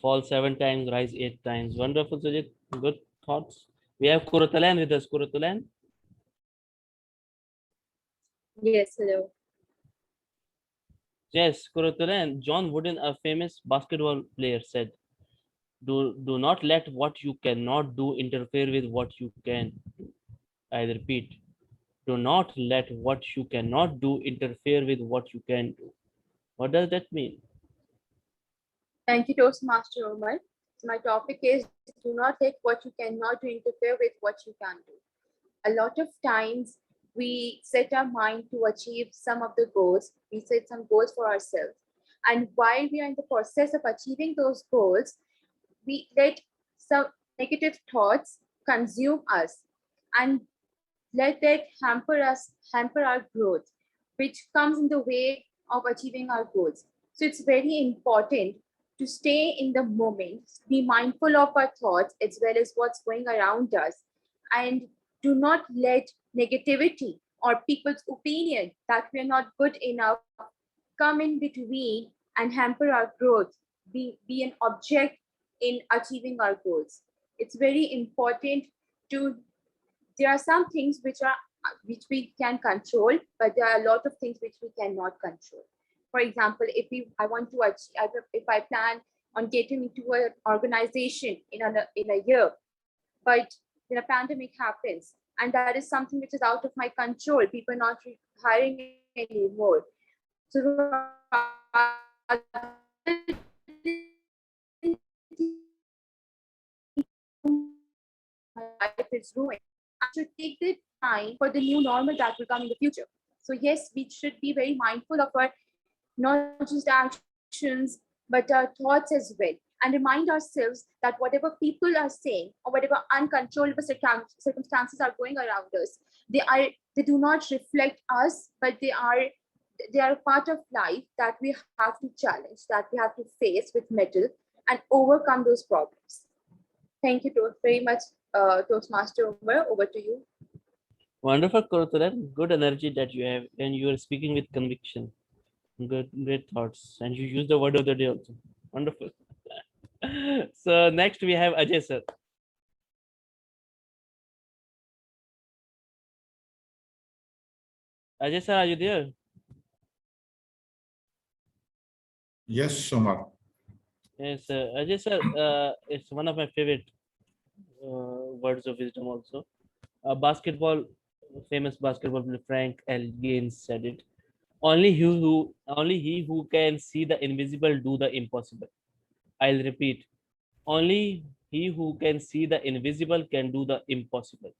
Fall 7 times, rise 8 times. Wonderful, Sujit. Good thoughts. We have Kurutalan with us. Kurutalan. Yes, hello. Yes, Kurutalan. John Wooden, a famous basketball player, said, do not let what you cannot do interfere with what you can do. I repeat, do not let what you cannot do interfere with what you can do. What does that mean? Thank you, Toastmaster Omar. So my topic is do not let what you cannot do interfere with what you can do. A lot of times we set our mind to achieve some of the goals. We set some goals for ourselves. And while we are in the process of achieving those goals, we let some negative thoughts consume us and let that hamper our growth, which comes in the way of achieving our goals. So it's very important to stay in the moment, be mindful of our thoughts as well as what's going around us, and do not let negativity or people's opinion that we're not good enough come in between and hamper our growth, be an object in achieving our goals. It's very important to, there are some things which we can control, but there are a lot of things which we cannot control. For example, I want to achieve, if I plan on getting into an organization in a year, but then a pandemic happens, and that is something which is out of my control. People are not hiring anymore. So life is ruined. I should take the time for the new normal that will come in the future. So yes, we should be very mindful of our not just actions, but our thoughts as well. And remind ourselves that whatever people are saying or whatever uncontrollable circumstances are going around us, they do not reflect us, but they are a part of life that we have to challenge, that we have to face with mettle and overcome those problems. Thank you very much, Toastmaster Umar. Over to you. Wonderful, Kurutalan. Good energy that you have, and you are speaking with conviction. Good, great thoughts, and you use the word of the day also. Wonderful. So next we have Ajay sir. Ajay sir, are you there? Yes, Omar. Yes, Ajay sir, it's one of my favorite words of wisdom also. Famous basketball player Frank L. Gaines said it. Only he who can see the invisible do the impossible. I'll repeat. Only he who can see the invisible can do the impossible.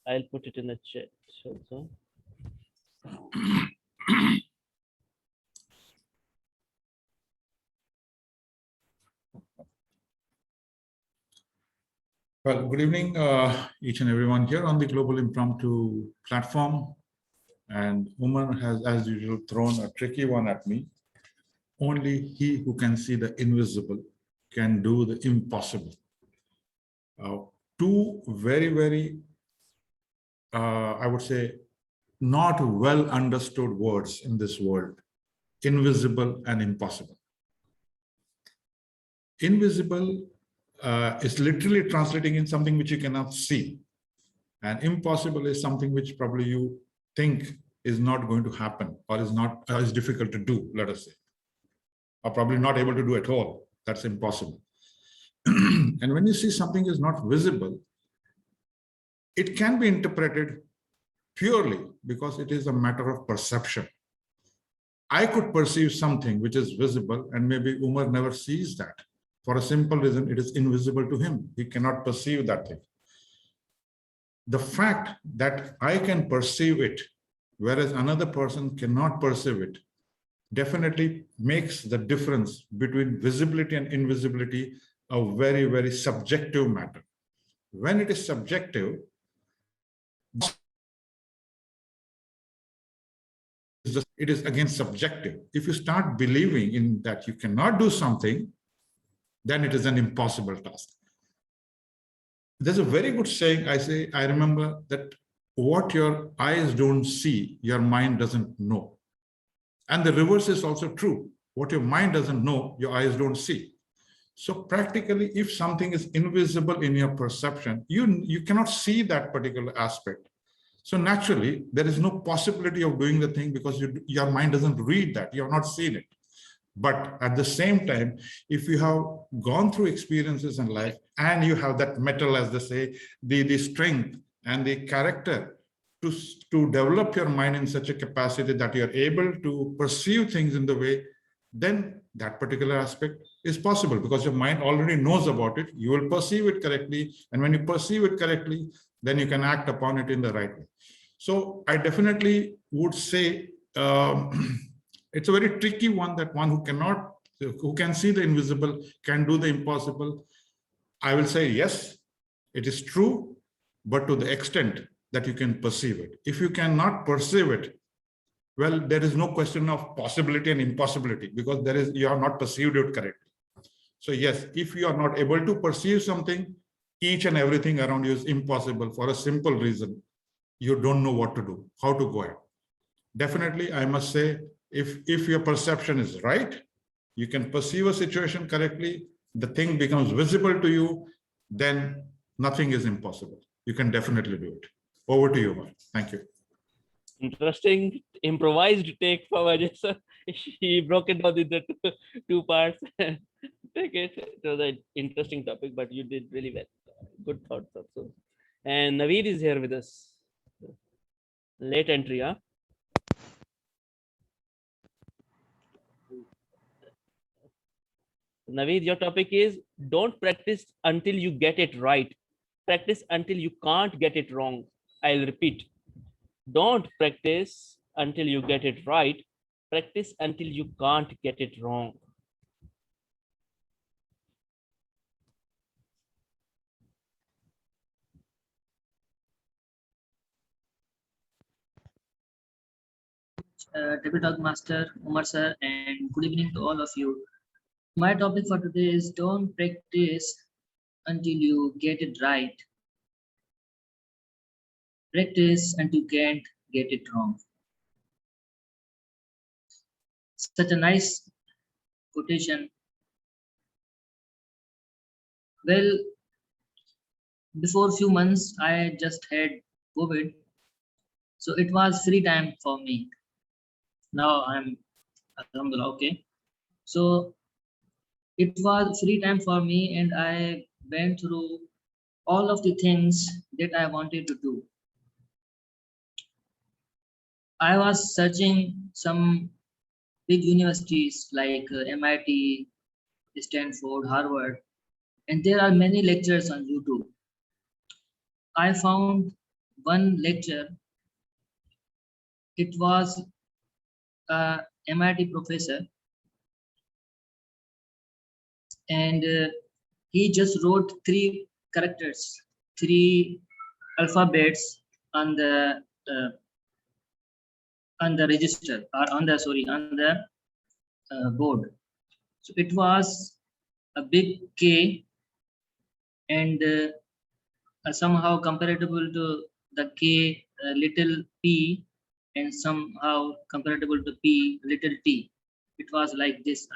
I'll put it in the chat also. Well, good evening, each and everyone here on the Global Impromptu platform. And Umar has, as usual, thrown a tricky one at me. Only he who can see the invisible can do the impossible. Two very, very, I would say, not well understood words in this world: invisible and impossible. Invisible is literally translating in something which you cannot see. And impossible is something which probably you think is not going to happen, or is difficult to do, let us say, or probably not able to do at all. That's impossible. And when you see something is not visible, it can be interpreted purely because it is a matter of perception. I could perceive something which is visible, and maybe Umar never sees that. For a simple reason, it is invisible to him. He cannot perceive that thing. The fact that I can perceive it, whereas another person cannot perceive it, definitely makes the difference between visibility and invisibility a very, very subjective matter. When it is subjective, it is again subjective. If you start believing in that you cannot do something, then it is an impossible task. There's a very good saying I remember, that what your eyes don't see, your mind doesn't know. And the reverse is also true. What your mind doesn't know, your eyes don't see. So practically, if something is invisible in your perception, you cannot see that particular aspect. So naturally, there is no possibility of doing the thing because your mind doesn't read that. You have not seen it. But at the same time, if you have gone through experiences in life and you have that metal, as they say, the strength and the character to develop your mind in such a capacity that you're able to perceive things in the way, then that particular aspect is possible because your mind already knows about it. You will perceive it correctly. And when you perceive it correctly, then you can act upon it in the right way. So I definitely would say, it's a very tricky one, that one who can see the invisible can do the impossible. I will say, yes, it is true, but to the extent that you can perceive it. If you cannot perceive it, well, there is no question of possibility and impossibility because you have not perceived it correctly. So yes, if you are not able to perceive something, each and everything around you is impossible for a simple reason. You don't know what to do, how to go ahead. Definitely, I must say, if your perception is right, you can perceive a situation correctly, the thing becomes visible to you, then nothing is impossible. You can definitely do it. Over to you, Mark. Thank you. Interesting improvised take from Ajay sir. He broke it down into two parts. Take it. It was an interesting topic, but you did really well. Good thoughts also. And Naveed is here with us. Late entry, huh? Naveed, your topic is don't practice until you get it right. Practice until you can't get it wrong. I'll repeat. Don't practice until you get it right. Practice until you can't get it wrong. Deputy Talk Master Umar sir, and good evening to all of you. My topic for today is don't practice until you get it right. Practice until you can't get it wrong. Such a nice quotation. Well, before few months, I just had COVID, so it was free time for me. Now I'm alhamdulillah okay. So it was free time for me, and I went through all of the things that I wanted to do. I was searching some big universities like MIT, Stanford, Harvard, and there are many lectures on YouTube. I found one lecture. It was a MIT professor, and he just wrote three characters, 3 alphabets uh, on the register, or on the board. So it was a big K, and somehow comparable to the K, little p, and somehow comparable to P, little t. It was like this.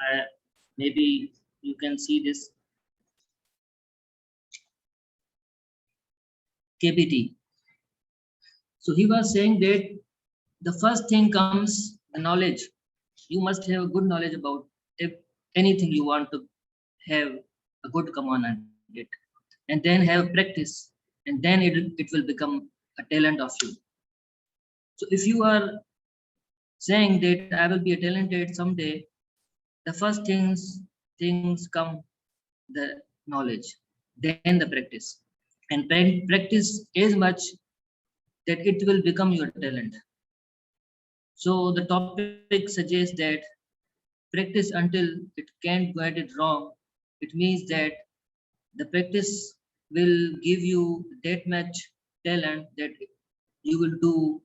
Maybe you can see this KPT. So he was saying that the first thing comes the knowledge. You must have a good knowledge about if anything you want to have a good command on it, and then have practice, and then it will become a talent of you. So if you are saying that I will be a talented someday, the first things come the knowledge, then the practice, and practice as much that it will become your talent. So the topic suggests that practice until it can't get it wrong. It means that the practice will give you that much talent that you will do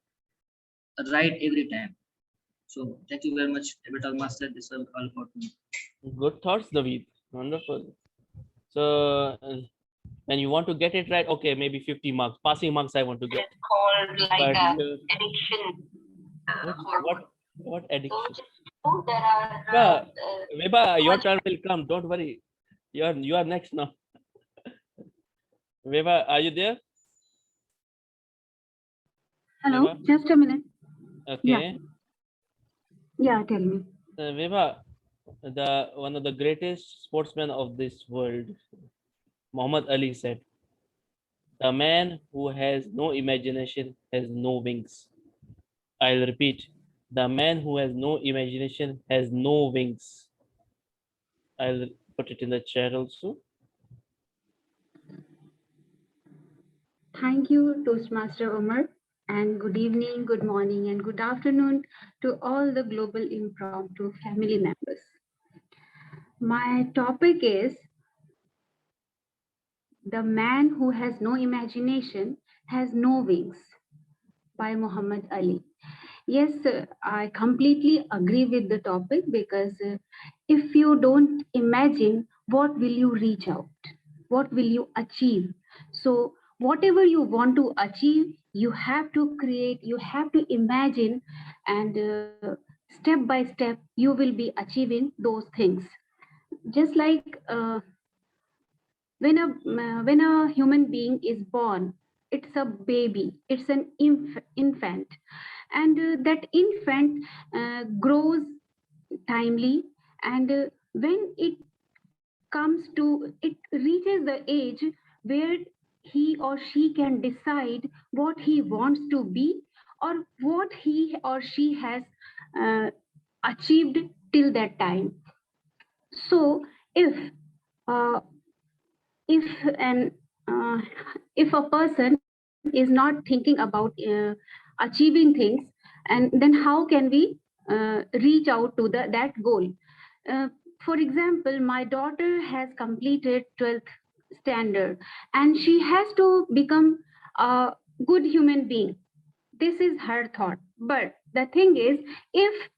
right every time. So thank you very much, Avatar Master. This was all about me. Good thoughts, David. Wonderful. So when you want to get it right, okay, maybe 50 marks. Passing marks I want to get. Called like But, addiction. what addiction? So there are Veba, your turn will come. Don't worry. You are next now. Veba, are you there? Hello, Veba? just a minute. Okay. Yeah, tell me. Veba, one of the greatest sportsmen of this world, Muhammad Ali said, "The man who has no imagination has no wings." I'll repeat, the man who has no imagination has no wings. I'll put it in the chat also. Thank you, Toastmaster Omar, and good evening, good morning, and good afternoon to all the Global Impromptu family members. My topic is The Man Who Has No Imagination Has No Wings by Muhammad Ali. Yes, I completely agree with the topic because if you don't imagine, what will you reach out? What will you achieve? So, whatever you want to achieve, you have to create, you have to imagine, and step by step, you will be achieving those things. Just like when a human being is born, it's a baby, it's an infant, and that infant grows timely, and when it reaches the age where he or she can decide what he wants to be or what he or she has uh, achieved till that time. So uh, if an uh, if a person is not thinking about achieving things, and then how can we reach out to that goal? uh, for example, my daughter has completed 12th standard and she has to become a good human being. This is her thought, but the thing is, if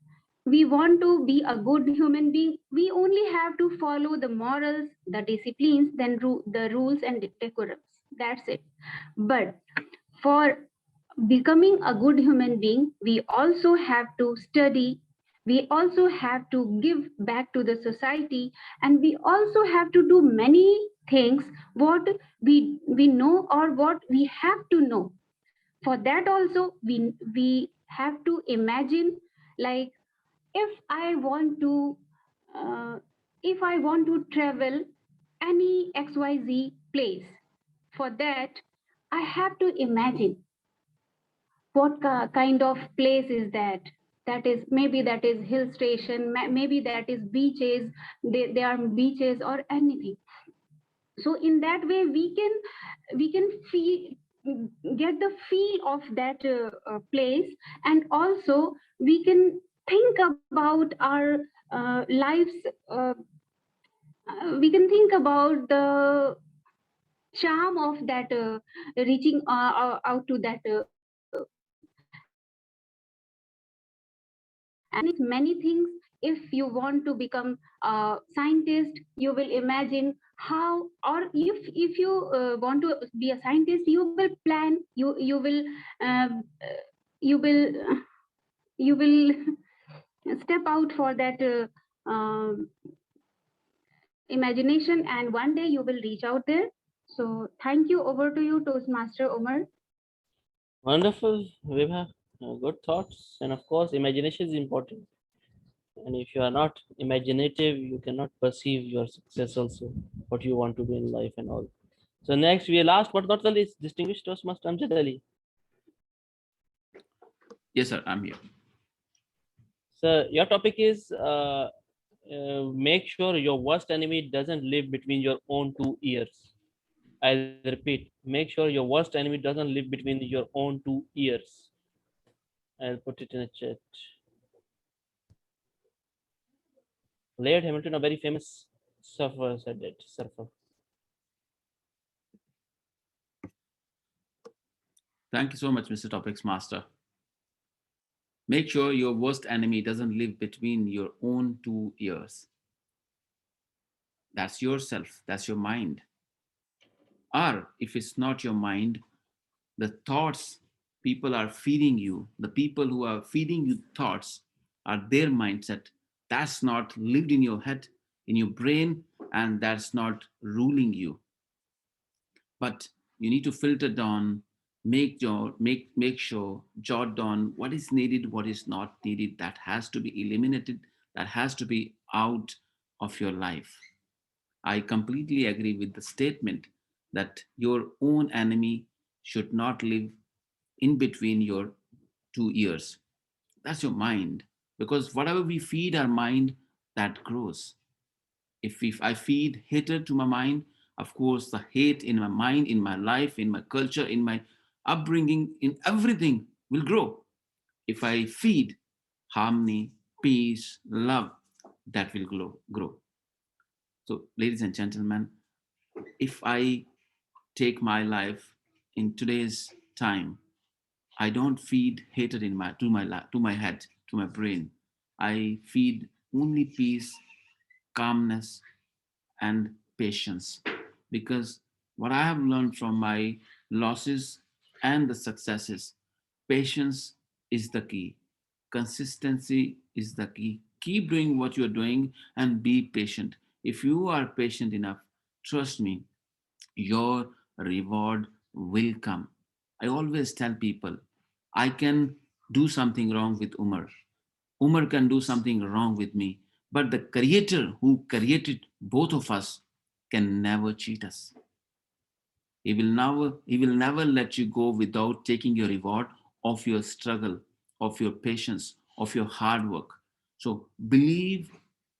we want to be a good human being, we only have to follow the morals, the disciplines, then the rules and decorums. That's it. But for becoming a good human being, we also have to study. We also have to give back to the society, and we also have to do many things what we know or what we have to know. For that also, we have to imagine, like, uh, if I want to travel any XYZ place, for that I have to imagine what kind of place is that. That is, maybe that is hill station, maybe that is beaches, they are beaches or anything. So in that way we can feel, get the feel of that place, and also we can think about our lives. We can think about the charm of that reaching out to that and it's many things. If you want to become a scientist, you will imagine how, or if you want to be a scientist, you will plan, you will you will you will step out for that imagination, and one day you will reach out there. So thank you. Over to you, Toastmaster Omar. Wonderful, Vibha. Good thoughts. And of course, imagination is important. And if you are not imaginative, you cannot perceive your success also, what you want to do in life and all. So next, we last but not the least, distinguished Toastmaster Amjad Ali. Yes, sir, I'm here. So your topic is make sure your worst enemy doesn't live between your own two ears. I'll repeat, make sure your worst enemy doesn't live between your own two ears. I'll put it in a chat. Laird Hamilton, a very famous surfer, said that. Surfer. Thank you so much, Mr. Topics Master. Make sure your worst enemy doesn't live between your own two ears. That's yourself, that's your mind. Or if it's not your mind, the thoughts people are feeding you, the people who are feeding you thoughts are their mindset. That's not lived in your head, in your brain, and that's not ruling you. But you need to filter down, make sure, jot down what is needed, what is not needed, that has to be eliminated, that has to be out of your life. I completely agree with the statement that your own enemy should not live in between your two ears. That's your mind, because whatever we feed our mind, that grows. If I feed hatred to my mind, of course, the hate in my mind, in my life, in my culture, in my upbringing, in everything will grow. If I feed harmony, peace, love, that will grow. So, ladies and gentlemen, if I take my life in today's time, I don't feed hatred to my head, to my brain. I feed only peace, calmness, and patience, because what I have learned from my losses and the successes, patience is the key, consistency is the key. Keep doing what you're doing and be patient. If you are patient enough, trust me, your reward will come. I always tell people, I can do something wrong with Umar can do something wrong with me, but the creator who created both of us can never cheat us. He will never let you go without taking your reward of your struggle, of your patience, of your hard work. So believe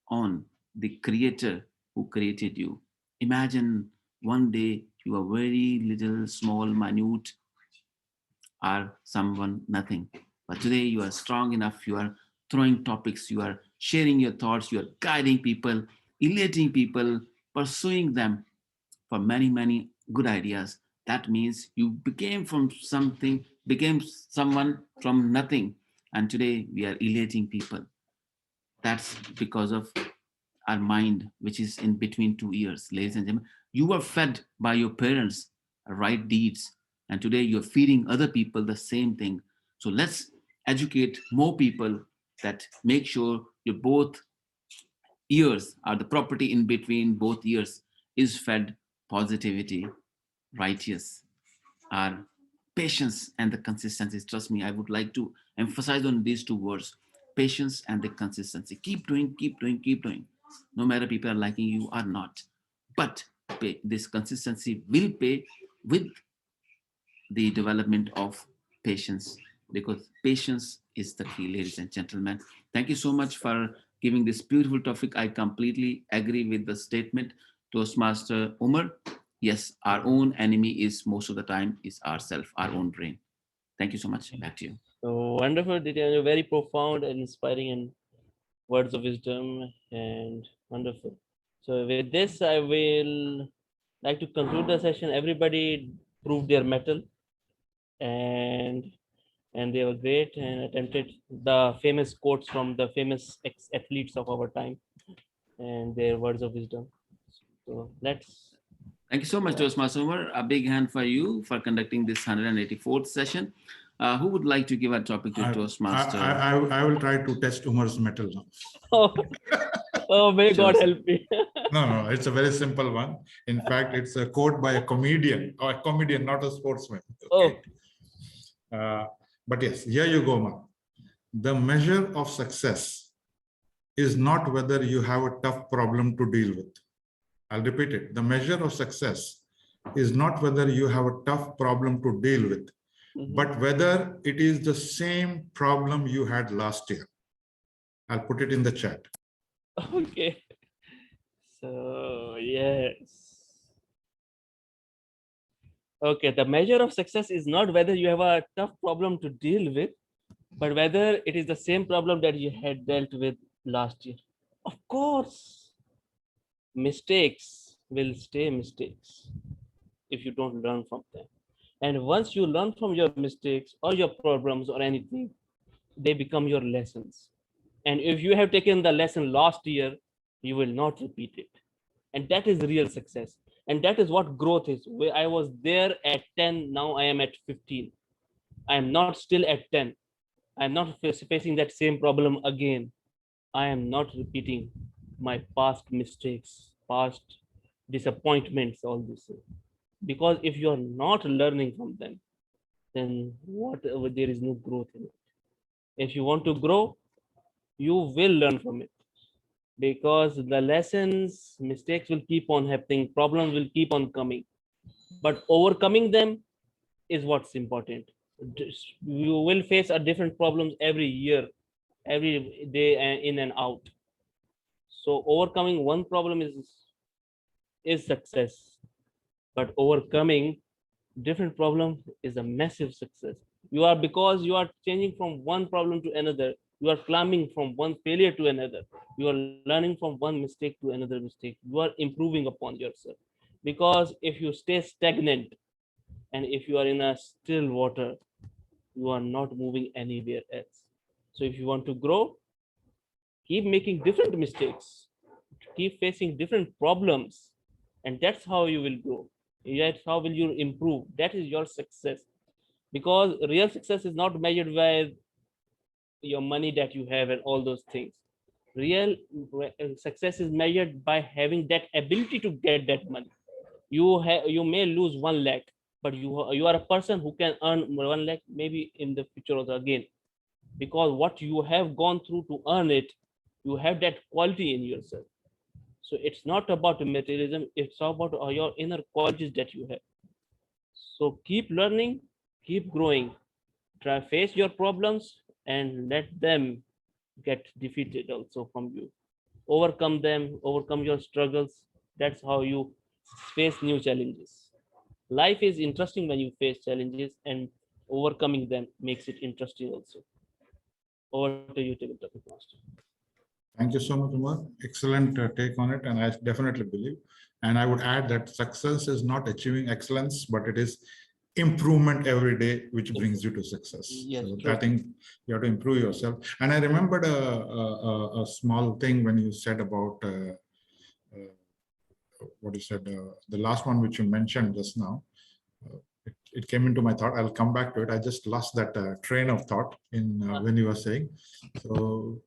on the creator who created you. Imagine one day you are very little, small, minute, or someone nothing. But today you are strong enough, you are throwing topics, you are sharing your thoughts, you are guiding people, elating people, pursuing them for many, many good ideas. That means you became someone from nothing. And today we are elating people. That's because of our mind, which is in between two ears, ladies and gentlemen. You were fed by your parents right deeds, and today you're feeding other people the same thing. So let's educate more people, that make sure your both ears are the property in between both ears is fed positivity, righteous, our patience and the consistency. Trust me, I would like to emphasize on these two words, patience and the consistency. Keep doing, keep doing, keep doing, no matter people are liking you or not. But this consistency will pay with the development of patience, because patience is the key, ladies and gentlemen. Thank you so much for giving this beautiful topic. I completely agree with the statement, Toastmaster Umar. Yes, our own enemy is most of the time is ourself, our own brain. Thank you so much. Back to you. So wonderful, Ditya. Very profound and inspiring and words of wisdom, and wonderful. So with this, I will like to conclude the session. Everybody proved their mettle, and they were great and attempted the famous quotes from the famous athletes of our time and their words of wisdom. So let's. Thank you so much, Toastmaster Umar. A big hand for you for conducting this 184th session. Who would like to give a topic to Toastmaster? I will try to test Umar's mettle now. Oh, may God help me. No, it's a very simple one. In fact, it's a quote by a comedian, not a sportsman. Okay. But yes, here you go, Umar. The measure of success is not whether you have a tough problem to deal with. I'll repeat it. The measure of success is not whether you have a tough problem to deal with, but whether it is the same problem you had last year. I'll put it in the chat. Okay. So, yes. Okay, the measure of success is not whether you have a tough problem to deal with, but whether it is the same problem that you had dealt with last year. Of course, mistakes will stay mistakes if you don't learn from them. And once you learn from your mistakes or your problems or anything, they become your lessons. And if you have taken the lesson last year, you will not repeat it. And that is real success. And that is what growth is. Where I was there at 10, now I am at 15. I am not still at 10. I am not facing that same problem again. I am not repeating my past mistakes, past disappointments, all this. Because if you are not learning from them, then there is no growth in it. If you want to grow, you will learn from it, because the lessons, mistakes will keep on happening, problems will keep on coming, but overcoming them is what's important. You will face a different problems every year, every day, in and out. So overcoming one problem is success, but overcoming different problem is a massive success. Because you are changing from one problem to another, you are climbing from one failure to another, you are learning from one mistake to another mistake, you are improving upon yourself. Because if you stay stagnant and if you are in a still water, you are not moving anywhere else. So if you want to grow, keep making different mistakes, keep facing different problems, and that's how you will grow. That's how will you improve. That is your success. Because real success is not measured by your money that you have and all those things. Real success is measured by having that ability to get that money. You may lose 1 lakh, but you are a person who can earn 1 lakh maybe in the future also again, because what you have gone through to earn it, you have that quality in yourself. So it's not about materialism, it's about your inner qualities that you have. So keep learning, keep growing, try face your problems and let them get defeated also from you. Overcome them, overcome your struggles. That's how you face new challenges. Life is interesting when you face challenges, and overcoming them makes it interesting also. Over to you, Topic Master. Thank you so much, Umar. Excellent take on it, and I definitely believe. And I would add that success is not achieving excellence, but it is improvement every day, which brings you to success. Yes, so I think you have to improve yourself. And I remembered a small thing when you said about what you said, the last one which you mentioned just now. It came into my thought. I'll come back to it. I just lost that train of thought in when you were saying. So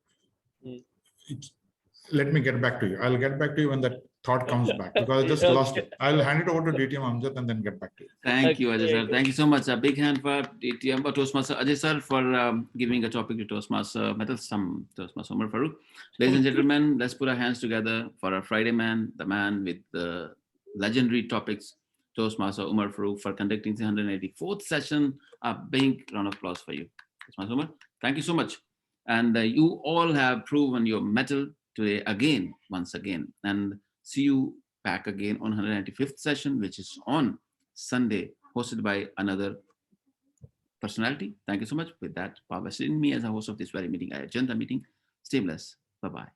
let me get back to you. I'll get back to you when that thought comes back, because I just lost it. I'll hand it over to DTM Amjad and then get back to you. Thank you, Ajay sir. Thank you so much. A big hand for DTM Toastmaster Ajay sir for giving a topic to Toastmaster Toastmaster Umar Farooq. Ladies and gentlemen, let's put our hands together for our Friday man, the man with the legendary topics, Toastmaster Umar Farooq, for conducting the 184th session. A big round of applause for you, Toastmaster Umar. Thank you so much. And you all have proven your mettle today again, once again. And see you back again on 195th session, which is on Sunday, hosted by another personality. Thank you so much. With that, power vested in me as a host of this very meeting. I adjourn the meeting. Stay blessed. Bye-bye.